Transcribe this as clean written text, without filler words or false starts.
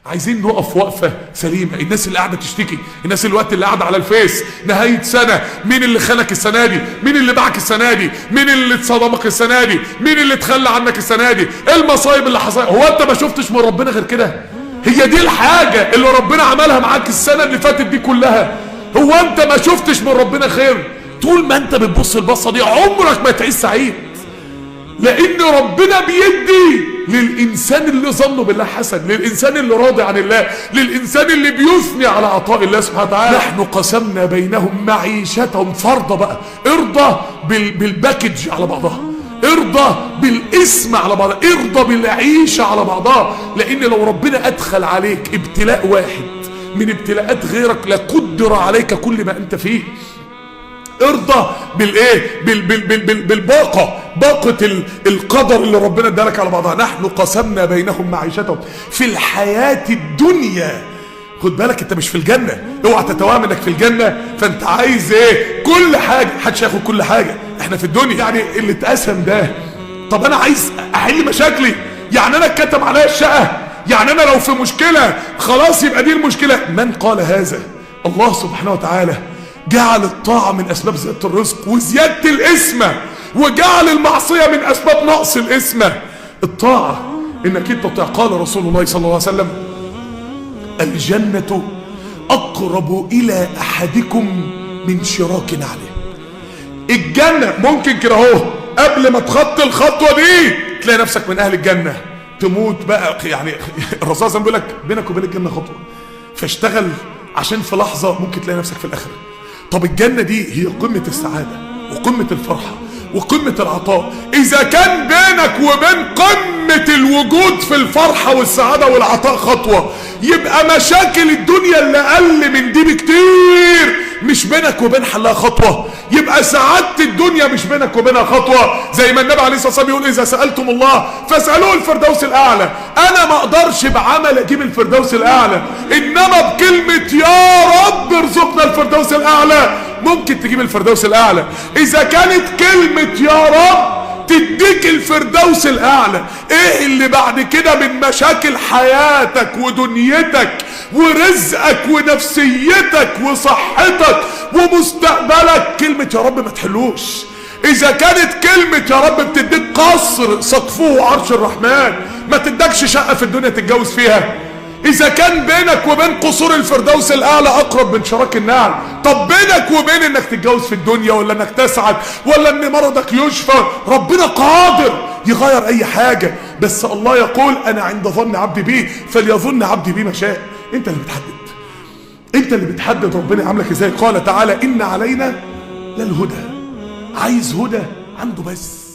عايزين نقف وقفة سليمة. الناس اللي قاعدة تشتكي، الناس الوقت اللي قاعدة على الفيس نهاية سنة، مين اللي خانك السنة دي، مين اللي باعك السنة دي، مين اللي اتصدمك السنة دي، مين اللي اتخلى عنك السنة دي، ايه المصايب اللي حصلت. هو انت ما شفتش من ربنا غير كده؟ هي دي الحاجة اللي ربنا عملها معاك السنة اللي فاتت دي كلها. هو انت ما شفتش من ربنا خير؟ طول ما انت بتبص البصة دي عمرك ما تعيش سعيد، لان ربنا بيدي للانسان اللي ظنه بالله حسن، للانسان اللي راضي عن الله، للانسان اللي بيثني على عطاء الله سبحانه وتعالى. نحن قسمنا بينهم معيشتهم فرضا. بقى ارضى بالباكج على بعضها، ارضى بالاسم على بعضها، ارضى بالعيشة على بعضها. لان لو ربنا ادخل عليك ابتلاء واحد من ابتلاءات غيرك لقدر عليك كل ما انت فيه. ارضى بالايه، بالباقة، باقة القدر اللي ربنا ادالك على بعضها. نحن قسمنا بينهم معيشتهم في الحياة الدنيا. خد بالك انت مش في الجنة، اوعى تتوهم انك في الجنة فانت عايز ايه كل حاجة. محدش هياخد كل حاجة، احنا في الدنيا يعني اللي اتقسم ده. طب انا عايز احل مشاكلي، يعني انا اتكتب عليا الشقة، يعني انا لو في مشكلة خلاص يبقى دي المشكلة. من قال هذا؟ الله سبحانه وتعالى جعل الطاعة من اسباب زيادة الرزق وزيادة الاسمة، وجعل المعصية من اسباب نقص الاسمة. الطاعة انك انت تطيع. قال رسول الله صلى الله عليه وسلم: الجنة اقرب الى احدكم من شراك نعله. الجنة ممكن كده اهو قبل ما تخطي الخطوة دي تلاقي نفسك من اهل الجنة، تموت بقى. يعني الرسول صلى الله عليه وسلم بيقول لك بينك وبين الجنة خطوة، فاشتغل عشان في لحظة ممكن تلاقي نفسك في الاخرة. طب الجنة دي هي قمة السعادة وقمة الفرحة وقمة العطاء. اذا كان بينك وبين قمة الوجود في الفرحة والسعادة والعطاء خطوة، يبقى مشاكل الدنيا اللي اقل من دي بكتير مش بينك وبين حلها خطوة. يبقى سعادة الدنيا مش بينك وبينها خطوة. زي ما النبي عليه الصلاة والسلام يقول: اذا سألتم الله فاسألوه الفردوس الاعلى. انا ما اقدرش بعمل اجيب الفردوس الاعلى، انما بكلمة يا رب ارزقنا الفردوس الاعلى ممكن تجيب الفردوس الاعلى. اذا كانت كلمة يا رب تديك الفردوس الاعلى، ايه اللي بعد كده من مشاكل حياتك ودنيتك ورزقك ونفسيتك وصحتك ومستقبلك كلمة يا رب ما تحلوش. اذا كانت كلمة يا رب بتديك قصر سقفه عرش الرحمن، ما تدكش شقة في الدنيا تتجوز فيها. اذا كان بينك وبين قصور الفردوس الاعلى اقرب من شراك النعل، طب بينك وبين انك تتجوز في الدنيا ولا انك تسعد ولا ان مرضك يشفى، ربنا قادر يغير اي حاجة. بس الله يقول: انا عند ظن عبدي بي فليظن عبدي بي ما شاء. انت اللي بتحدد، انت اللي بتحدد ربنا يعاملك ازاي. قال تعالى: ان علينا للهدى. عايز هدى عنده بس.